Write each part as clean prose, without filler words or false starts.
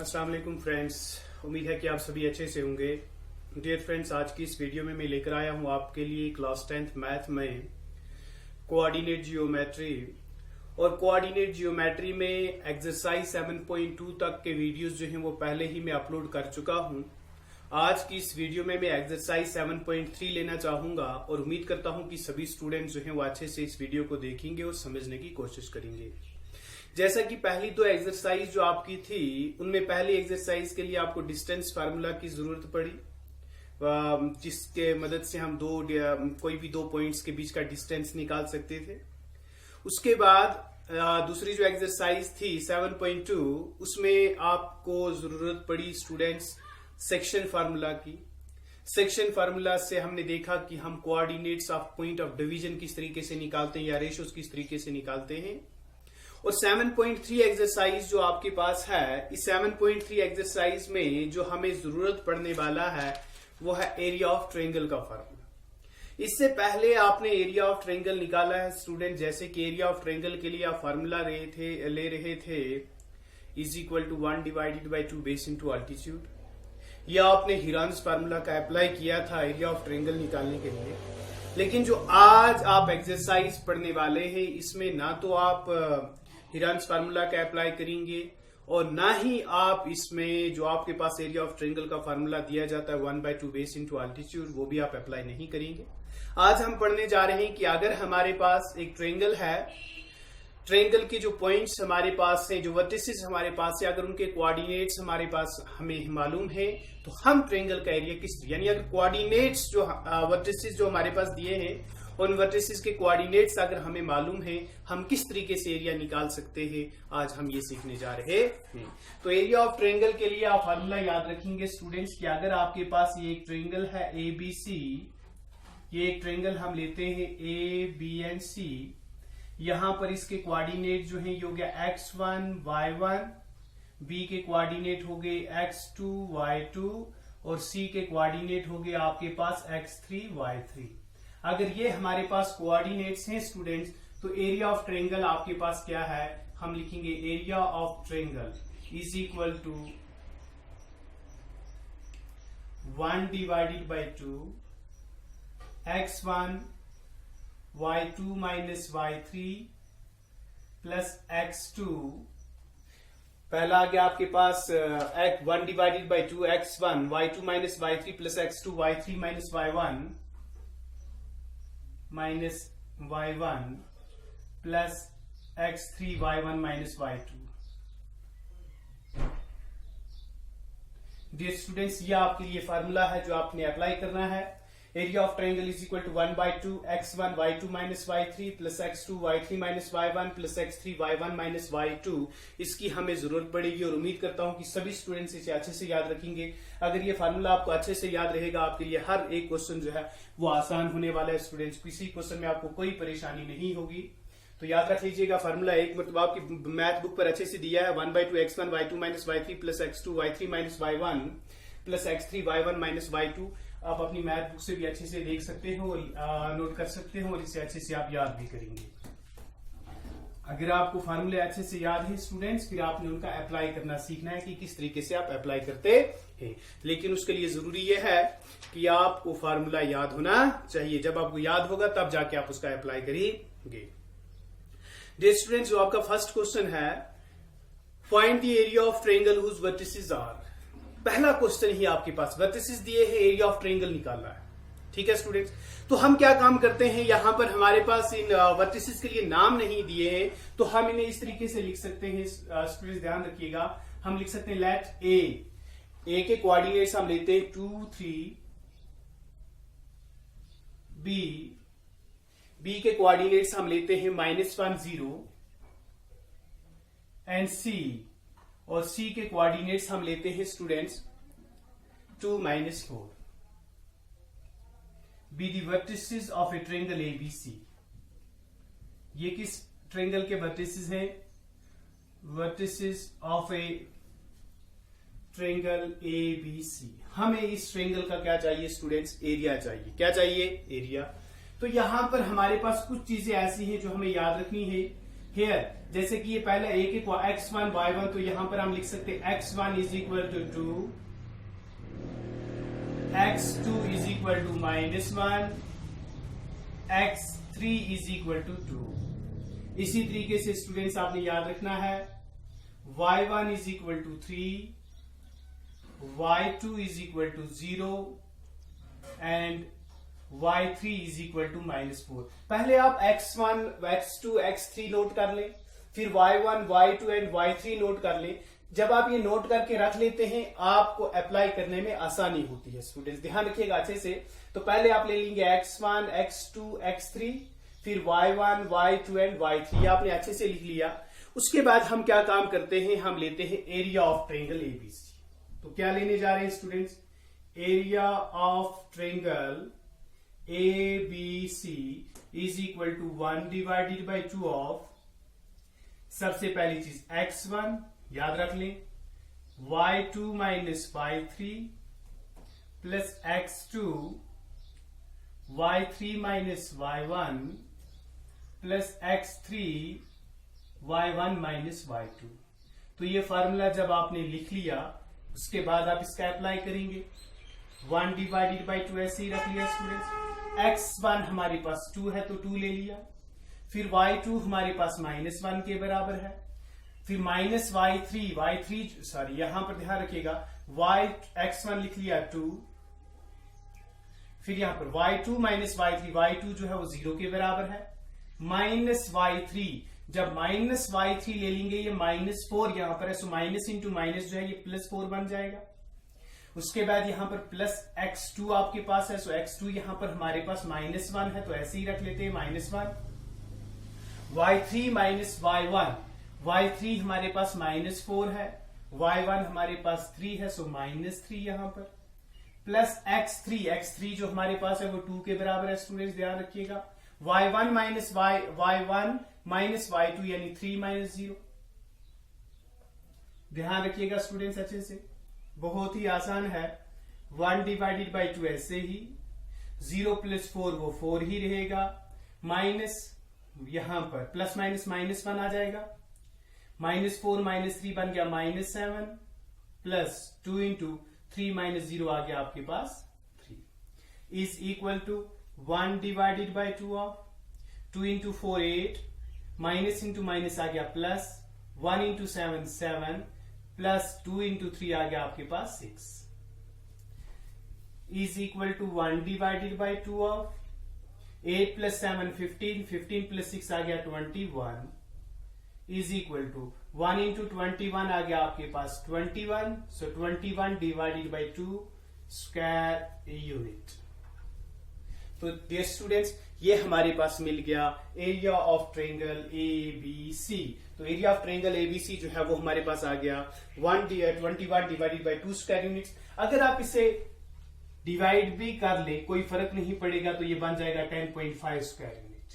अस्सलाम वालेकुम फ्रेंड्स, उम्मीद है कि आप सभी अच्छे से होंगे। डियर फ्रेंड्स, आज की इस वीडियो में मैं लेकर आया हूं आपके लिए क्लास 10th मैथ में कोऑर्डिनेट जियोमेट्री और कोऑर्डिनेट जियोमेट्री में एक्सरसाइज 7.2 तक के वीडियोस जो हैं वो पहले ही मैं अपलोड कर चुका हूं। आज की इस वीडियो में मैं एक्सरसाइज 7.3 लेना चाहूंगा और उम्मीद करता हूं कि सभी स्टूडेंट्स जो हैं वो अच्छे से इस वीडियो को देखेंगे और समझने की कोशिश करेंगे। जैसा कि पहली दो एक्सरसाइज जो आपकी थी उनमें पहली एक्सरसाइज के लिए आपको डिस्टेंस फार्मूला की जरूरत पड़ी, जिसके मदद से हम कोई भी दो पॉइंट्स के बीच का डिस्टेंस निकाल सकते थे। उसके बाद दूसरी जो एक्सरसाइज थी 7.2 उसमें आपको जरूरत पड़ी स्टूडेंट्स सेक्शन फार्मूला की। सेक्शन फार्मूला से हमने देखा कि हम coordinates of point of division किस तरीके से निकालते हैं या रेशियोज किस तरीके से निकालते हैं। और 7.3 एक्सरसाइज जो आपके पास है, इस 7.3 एक्सरसाइज में जो हमें जरूरत पड़ने वाला है वो है एरिया ऑफ ट्रायंगल का फार्मूला। इससे पहले आपने एरिया ऑफ ट्रायंगल निकाला है स्टूडेंट, जैसे कि एरिया ऑफ ट्रायंगल के लिए आप फार्मूला ले रहे थे is equal to 1 divided by 2 base into altitude. या आपने हिरान्स फार्मूला का अप्लाई किया था एरिया ऑफ ट्रायंगल निकालने के लिए। लेकिन जो आज आप एक्सरसाइज पढ़ने वाले हैं इसमें ना तो आप हिरान्स फार्मूला का अप्लाई करेंगे और ना ही आप इसमें जो आपके पास एरिया ऑफ ट्रायंगल का फार्मूला दिया जाता है 1/2 बेस इनटू अल्टीट्यूड वो भी आप अप्लाई नहीं करेंगे। आज हम पढ़ने जा रहे हैं कि अगर हमारे पास एक ट्रायंगल है, ट्रायंगल के जो पॉइंट्स हमारे पास है, जो वर्टिसेस हमारे पास है, अगर उनके कोऑर्डिनेट्स हमारे पास हमें मालूम है तो हम ट्रायंगल का एरिया यानी अगर कोऑर्डिनेट्स जो वर्टिसेस जो हमारे पास दिए हैं उन वर्टिसेस के कोऑर्डिनेट्स अगर हमें मालूम है हम किस तरीके से एरिया निकाल सकते हैं, आज हम ये सीखने जा रहे हैं। तो एरिया ऑफ ट्रायंगल के लिए आप फार्मूला याद रखेंगे स्टूडेंट्स कि अगर आपके पास ये एक ट्रायंगल है ABC, ये एक ट्रायंगल हम लेते हैं ABNC। यहां पर इसके कोऑर्डिनेट जो है ये हो गया x1 y1, B के कोऑर्डिनेट हो गए x2 y2 और C के कोऑर्डिनेट हो गए आपके पास x3 y3। अगर ये हमारे पास कोऑर्डिनेट्स हैं स्टूडेंट्स तो एरिया ऑफ ट्रायंगल आपके पास क्या है, हम लिखेंगे area of triangle is equal to 1 divided by 2 x1 y2 minus y3 plus x2। पहला आ गया आपके पास 1 divided by 2 x1 y2 minus y3 plus x2 y3 minus y1 minus y1 plus x3 y1 minus y2। Dear students, ये आपके लिए formula है जो आपने अप्लाई करना है। Area of triangle is equal to 1/2 x1 y2 minus y3 plus x2 y3 minus y1 plus x3 y1 minus y2। इसकी हमें जरूरत पड़ेगी और उम्मीद करता हूं कि सभी स्टूडेंट्स इसे अच्छे से याद रखेंगे। अगर ये फार्मूला आपको अच्छे से याद रहेगा आपके लिए हर एक क्वेश्चन जो है वो आसान होने वाला है स्टूडेंट्स। किसी क्वेश्चन में आपको कोई परेशानी नहीं होगी। तो याद रख लीजिएगा फार्मूला एक मतलब आपकी मैथ बुक पर अच्छे से दिया है 1/2 x1 y2 minus y3 plus x2 y3 minus y1 plus x3 y1 minus y2। आप अपनी मैथ बुक से भी अच्छे से देख सकते हो और नोट कर सकते हो और इसे अच्छे से आप याद भी करेंगे। अगर आपको फार्मूले अच्छे से याद है स्टूडेंट्स, फिर आपने उनका अप्लाई करना सीखना है कि किस तरीके से आप अप्लाई करते हैं। लेकिन उसके लिए जरूरी यह है कि आपको फार्मूला याद होना चाहिए। जब आपको याद होगा तब जाके आप उसका अप्लाई करेंगे। डियर स्टूडेंट्स, जो आपका फर्स्ट क्वेश्चन है find the area of triangle whose vertices are. पहला क्वेश्चन ही आपके पास वर्टिसेस दिए हैं, एरिया ऑफ ट्रायंगल निकालना है। ठीक है स्टूडेंट्स, तो हम क्या काम करते हैं, यहां पर हमारे पास इन वर्टिसेस के लिए नाम नहीं दिए हैं तो हम इन्हें इस तरीके से लिख सकते हैं। स्टूडेंट्स ध्यान रखिएगा, हम लिख सकते हैं लेट ए के कोऑर्डिनेट्स हम लेते हैं 2 3, बी के कोऑर्डिनेट्स हम लेते हैं -1 0 एंड सी, और सी के कोऑर्डिनेट्स हम लेते हैं students 2 -4। Be the vertices of A triangle ABC। ये किस ट्रायंगल के वर्टिसेस हैं, vertices of A triangle ABC। हमें इस ट्रायंगल का क्या चाहिए स्टूडेंट्स, एरिया चाहिए। क्या चाहिए, एरिया। तो यहां पर हमारे पास कुछ चीजें ऐसी हैं जो हमें याद रखनी है। हियर जैसे कि ये पहले एक x1 y1, तो यहां पर हम लिख सकते हैं x1 is equal to 2, x2 is equal to -1, x3 is equal to 2। इसी तरीके से स्टूडेंट्स आपने याद रखना है y1 is equal to 3, y2 is equal to 0 and y3 is equal to -4। पहले आप x1, x2, x3 नोट कर लें, फिर y1, y2 and y3 note कर लें। जब आप ये नोट करके रख लेते हैं आपको अप्लाई करने में आसानी होती है। स्टूडेंट्स ध्यान रखिएगा अच्छे से। तो पहले आप ले लेंगे x1, x2, x3, फिर y1, y2 एंड y3, आपने अच्छे से लिख लिया। उसके बाद हम क्या काम करते हैं, हम लेते हैं एरिया ऑफ ट्रायंगल एबीसी। तो क्या लेने जा रहे हैं students, area of triangle ABC is equal to 1 divided by 2 of, सबसे पहली चीज x1 याद रख लें, y2 minus y3 plus x2, y3 minus y1 plus x3, y1 minus y2। तो ये फार्मूला जब आपने लिख लिया उसके बाद आप इसका अप्लाई करेंगे। 1 डिवाइडेड बाई 2 ऐसे ही रख लिया स्टूडेंट्स। x1 हमारे पास 2 है तो 2 ले लिया, फिर y2 हमारे पास -1 के बराबर है, फिर माइनस y3 सॉरी यहां पर ध्यान रखिएगा x1 लिख लिया 2, फिर यहां पर y2 माइनस y3 जो है वो 0 के बराबर है, माइनस y3, जब माइनस y3 ले लेंगे ये -4 यहां पर है, सो माइनस इंटू माइनस जो है ये +4 बन जाएगा। उसके बाद यहां पर प्लस x2 आपके पास है, सो x2 यहां पर हमारे पास -1 है तो ऐसे ही रख लेते हैं -1, y3 माइनस y3 हमारे पास -4 है, y1 हमारे पास 3 है, सो -3 यहां पर, प्लस x3 जो हमारे पास है वो 2 के बराबर है। स्टूडेंट्स ध्यान रखिएगा, y1 माइनस y2 यानी 3 माइनस 0। ध्यान रखिएगा स्टूडेंट्स अच्छे से, बहुत ही आसान है। 1 डिवाइडेड बाई 2 ऐसे ही, 0 प्लस 4 वो 4 ही रहेगा, माइनस यहां पर प्लस माइनस -1 आ जाएगा, -4 -3 बन गया -7, प्लस 2 इंटू 3 माइनस 0 आ गया आपके पास 3, is equal to 1 divided by 2 of 2 into 4 8, minus into minus आ गया प्लस, 1 इंटू 7 7, प्लस 2 इंटू 3 आ गया आपके पास 6, is equal to 1 divided by 2 of 8 plus 7 15, 15 plus 6 आ गया 21, इज इक्वल टू 1 इंटू 21 आ गया आपके पास 21, so 21 divided by 2 square unit. तो डियर स्टूडेंट्स ये हमारे पास मिल गया एरिया ऑफ ट्रायंगल ABC। तो एरिया ऑफ ट्रायंगल ABC जो है वो हमारे पास आ गया 21 डिवाइडेड बाई 2 स्क्वायर यूनिट्स। अगर आप इसे डिवाइड भी कर ले कोई फर्क नहीं पड़ेगा, तो ये बन जाएगा 10.5 स्क्वायर यूनिट।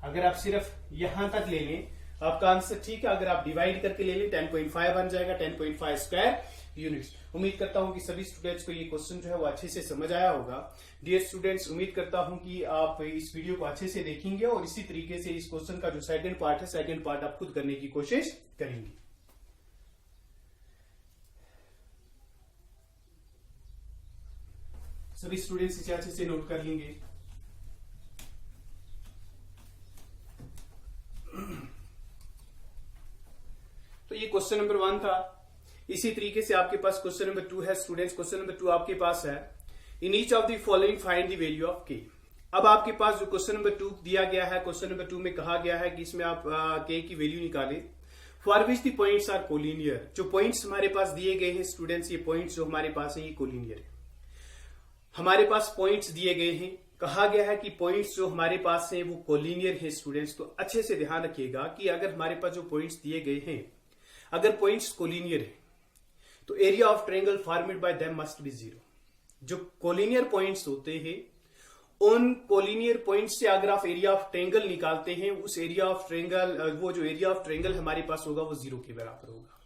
अगर आप सिर्फ यहां तक ले लें आपका आंसर ठीक है, अगर आप डिवाइड करके ले लें 10.5 बन जाएगा, 10.5 स्क्वायर यूनिट्स। उम्मीद करता हूं कि सभी स्टूडेंट्स को ये क्वेश्चन जो है वो अच्छे से समझ आया होगा। डियर स्टूडेंट्स उम्मीद करता हूं कि आप इस वीडियो को अच्छे से देखेंगे और इसी तरीके से इस क्वेश्चन का जो सेकंड पार्ट है, सेकंड पार्ट आप खुद करने की कोशिश करेंगे। सभी स्टूडेंट्स इसे अच्छे से नोट कर लेंगे। तो ये क्वेश्चन नंबर 1 था। इसी तरीके से आपके पास क्वेश्चन नंबर 2 है स्टूडेंट्स। क्वेश्चन नंबर 2 आपके पास है, in each of the following find the value of के। अब आपके पास जो क्वेश्चन नंबर 2 दिया गया है, क्वेश्चन नंबर 2 में कहा गया है कि इसमें आप के की वैल्यू निकालें for which the points are collinear. जो पॉइंट्स हमारे पास दिए गए हैं स्टूडेंट्स, ये पॉइंट्स जो हमारे पास है ये कोलिनियर है। हमारे पास पॉइंट्स दिए गए हैं, कहा गया है कि पॉइंट्स जो हमारे पास हैं वो कोलिनियर है स्टूडेंट्स। तो अच्छे से ध्यान रखिएगा कि अगर हमारे पास जो पॉइंट्स दिए गए हैं, अगर पॉइंट्स कोलिनियर है तो area of triangle formed by them must be 0। जो कोलिनियर पॉइंट्स होते हैं उन कोलिनियर पॉइंट्स से अगर आप एरिया ऑफ ट्रायंगल निकालते हैं, उस एरिया ऑफ ट्रायंगल वो जो एरिया ऑफ ट्रायंगल हमारे पास होगा वो 0 के बराबर होगा।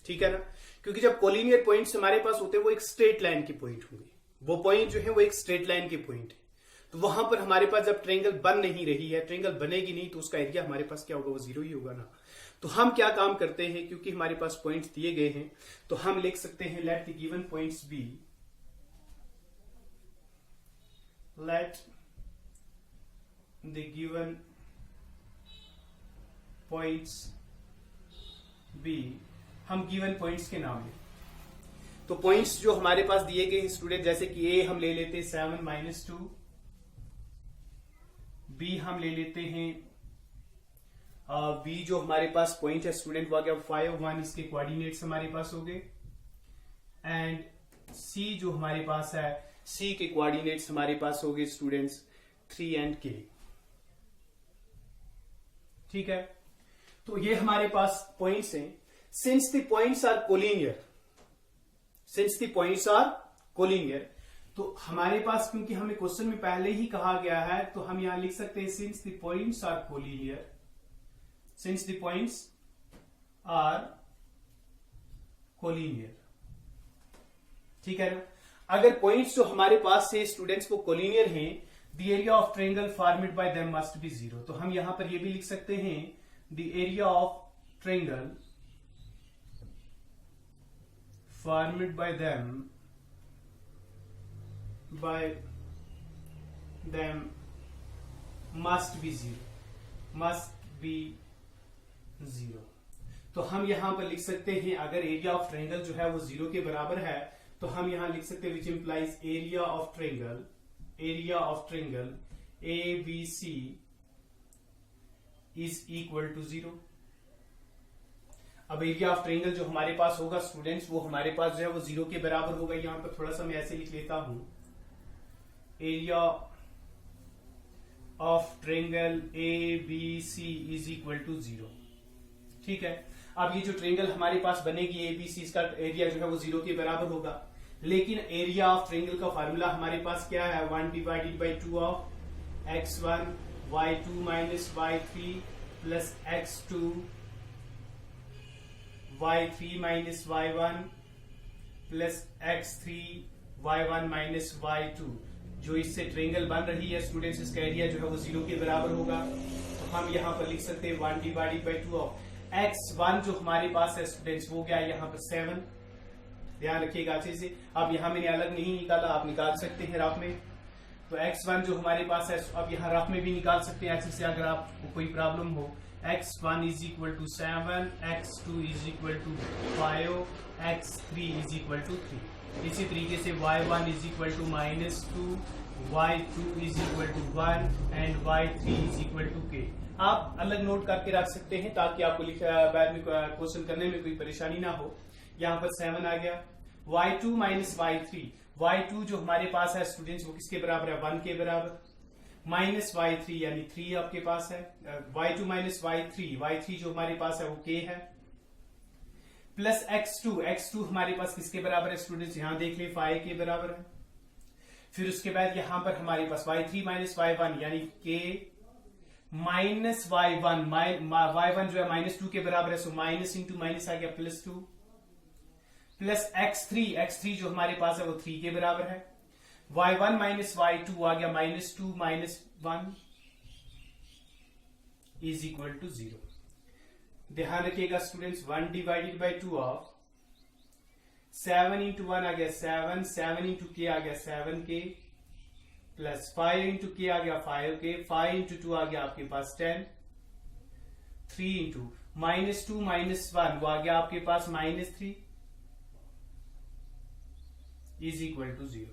ठीक है ना, क्योंकि जब कोलिनियर पॉइंट्स हमारे पास होते हैं वो एक स्ट्रेट लाइन के पॉइंट होंगे। वो पॉइंट जो है वो एक स्ट्रेट लाइन के पॉइंट है। तो वहां पर हमारे पास जब ट्रायंगल बन नहीं रही है, ट्रायंगल बनेगी नहीं, तो उसका एरिया हमारे पास क्या होगा, वो 0 ही होगा ना। तो हम क्या काम करते हैं, क्योंकि हमारे पास पॉइंट्स दिए गए हैं, तो हम लिख सकते हैं let the given points be, let the given points be, हम गिवन पॉइंट्स के नाम लें। तो पॉइंट्स जो हमारे पास दिए गए हैं स्टूडेंट, जैसे कि ए हम ले लेते हैं 7 - 2, बी हम ले लेते हैं बी जो हमारे पास पॉइंट है स्टूडेंट वो आ गया 5 1, इसके कोऑर्डिनेट्स हमारे पास हो गए। एंड सी जो हमारे पास है, सी के कोऑर्डिनेट्स हमारे पास हो गए स्टूडेंट्स 3 एंड के। ठीक है, तो ये हमारे पास पॉइंट्स हैं। Since the points are collinear, since the points are collinear, तो हमारे पास, क्योंकि हमें क्वेश्चन में पहले ही कहा गया है, तो हम यहां लिख सकते हैं since the points are collinear, since the points are collinear. ठीक है ना। अगर पॉइंट्स जो हमारे पास से स्टूडेंट्स वो कोलिनियर हैं, the area of triangle formed by them must be 0। तो हम यहां पर ये भी लिख सकते हैं the area of triangle formed by them must be 0, must be 0। तो हम यहां पर लिख सकते हैं, अगर एरिया ऑफ ट्रायंगल जो है वो 0 के बराबर है, तो हम यहां लिख सकते हैं which implies area of triangle, area of triangle A B C is equal to 0। अब एरिया ऑफ ट्रायंगल जो हमारे पास होगा स्टूडेंट्स, वो हमारे पास जो है वो 0 के बराबर होगा। यहां पर थोड़ा सा मैं ऐसे लिख लेता हूं, area of triangle A B C is equal to 0। ठीक है, अब ये जो ट्रायंगल हमारे पास बनेगी ए बी सी, इसका एरिया जो है वो 0 के बराबर होगा। लेकिन एरिया ऑफ ट्रायंगल का फार्मूला हमारे पास क्या है, 1 divided by 2 of x1 y2 minus y3 plus x2 y3 minus y1 plus x3 y1 minus y2। जो इससे ट्रायंगल बन रही है स्टूडेंट्स, इसका एरिया जो है वो 0 के बराबर होगा। तो हम यहां पर लिख सकते हैं 1 डिवाइडेड बाई 2 ऑफ x1 जो हमारे पास है स्टूडेंट्स वो क्या है यहाँ पर 7। ध्यान रखिएगा अच्छे से। अब यहां मैंने अलग नहीं निकाला, आप निकाल सकते हैं रफ में। तो x1 जो हमारे पास है, अब यहाँ रफ में भी निकाल सकते हैं अच्छे से अगर आपको कोई प्रॉब्लम हो। x1 is equal to 7, x2 is equal to 5, x3 is equal to 3। इसी तरीके से y1 is equal to -2, y2 is equal to 1 and y3 is equal to k। आप अलग नोट करके रख सकते हैं ताकि आपको बाद में क्वेश्चन करने में कोई परेशानी ना हो। यहाँ पर 7 आ गया, y2 माइनस y3, y2 जो हमारे पास है स्टूडेंट्स वो किसके बराबर है, 1 के बराबर, माइनस y3 यानी 3 आपके पास है, y2 माइनस y3 जो हमारे पास है वो k है, प्लस x2 हमारे पास किसके बराबर है स्टूडेंट्स, यहां देख ले 5 के बराबर है। फिर उसके बाद यहां पर हमारे पास y3 माइनस y1 यानी k माइनस y1, y1 जो है -2 के बराबर है, सो माइनस इंटू माइनस आ गया +2, प्लस x3 जो हमारे पास है वो 3 के बराबर है, y1 माइनस y2 आ गया -2 माइनस 1 इज इक्वल टू 0। ध्यान रखिएगा students, 1 divided by 2 of 7 into 1 आ गया 7 इंटू k आ गया 7k, प्लस 5 इंटू k आ गया 5k, 5 इंटू 2 आ गया आपके पास 10, 3 इंटू -2 माइनस 1 वो आ गया आपके पास -3 is equal to 0।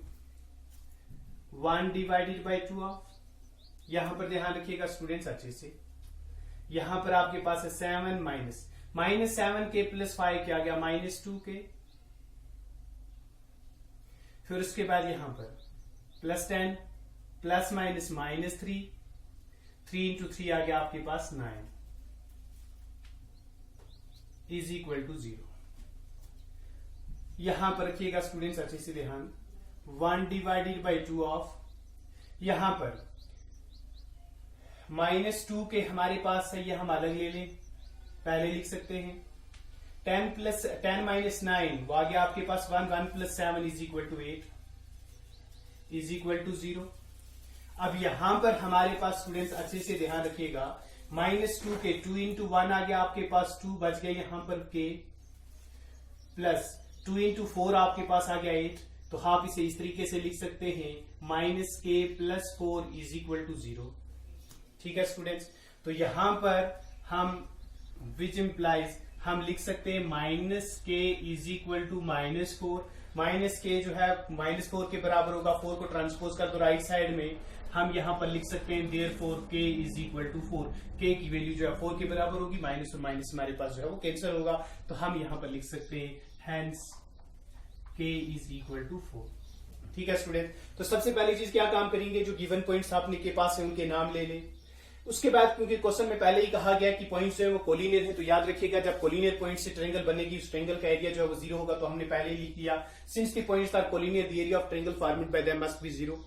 1 divided by 2 of, यहां पर ध्यान रखिएगा स्टूडेंट्स अच्छे से, यहां पर आपके पास है 7 माइनस 7k प्लस 5 क्या आ गया -2k, फिर उसके बाद यहां पर प्लस 10 प्लस माइनस -3, 3 इंटू 3 आ गया आपके पास 9 इज इक्वल टू 0। यहां पर रखिएगा स्टूडेंट्स अच्छे से ध्यान, 1 डिवाइडेड बाई 2 ऑफ, यहां पर -2 के हमारे पास है, यह हम अलग ले लें, पहले लिख सकते हैं 10 माइनस 9 वो आ गया आपके पास 1 plus 7 is equal to 8 is equal to 0। अब यहां पर हमारे पास स्टूडेंट्स अच्छे से ध्यान रखिएगा, -2 के 2 इंटू 1 आ गया आपके पास 2 बच गया यहां पर k, प्लस 2 इंटू 4 आपके पास आ गया 8। तो आप इसे इस तरीके से लिख सकते हैं -k + 4 = 0। ठीक है स्टूडेंट्स, तो यहां पर हम विच इम्प्लाइज हम लिख सकते हैं -k = -4। -k जो है -4 के बराबर होगा, 4 को ट्रांसपोज कर दो राइट साइड में, हम यहां पर लिख सकते हैं देयरफॉर k = 4। k की वैल्यू जो है 4 के बराबर होगी, माइनस और माइनस हमारे पास जो है वो कैंसिल होगा, तो हम यहां पर लिख सकते हैं हेंस k = 4। ठीक है स्टूडेंट, तो सबसे पहली चीज क्या काम करेंगे, जो गिवन पॉइंट्स आपने के पास है उनके नाम ले लें। उसके बाद क्योंकि क्वेश्चन में पहले ही कहा गया कि पॉइंट्स जो है वो कोलिनियर है, तो याद रखिएगा जब कोलिनियर पॉइंट से ट्रायंगल बनेगी उस ट्रायंगल का एरिया जो है वो 0 होगा, तो हमने पहले ही लिख दिया since the points are collinear the area of triangle formed by them must be 0।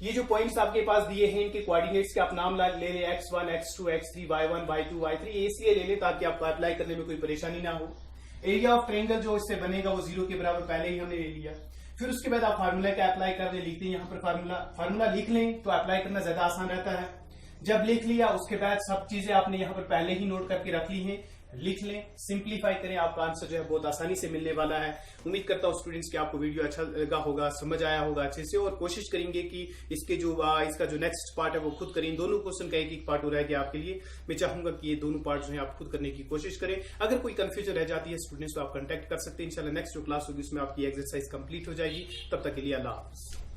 ये जो पॉइंट्स आपके पास दिए हैं इनके कोऑर्डिनेट्स के आप नाम ले लें, x1 x2 x3 y1 y2 y3 ऐसे ले लें ताकि आपको अप्लाई करने में कोई परेशानी ना हो। एरिया ऑफ ट्रायंगल जो इससे बनेगा वो 0 के बराबर पहले ही हमने ले लिया। फिर उसके बाद आप फार्मूला का अप्लाई कर दें, लिखते हैं यहाँ पर फार्मूला लिख लें तो अप्लाई करना ज्यादा आसान रहता है। जब लिख लिया उसके बाद सब चीजें आपने यहाँ पर पहले ही नोट करके रख ली हैं, लिख लें, सिंप्लीफाई करें, आपका आंसर जो है बहुत आसानी से मिलने वाला है। उम्मीद करता हूँ स्टूडेंट्स कि आपको वीडियो अच्छा लगा होगा, समझ आया होगा अच्छे से, और कोशिश करेंगे कि इसका जो नेक्स्ट पार्ट है वो खुद करें। दोनों क्वेश्चन का एक पार्ट हो रहा है आपके लिए, मैं चाहूंगा कि ये दोनों पार्ट जो है आप खुद करने की कोशिश करें। अगर कोई कंफ्यूजन रह जाती है स्टूडेंट्स तो आप कॉन्टेक्ट कर सकते हैं। इंशाल्लाह नेक्स्ट जो क्लास होगी उसमें आपकी एक्सरसाइज कंप्लीट हो जाएगी। तब तक के लिए अल्लाह हाफिज।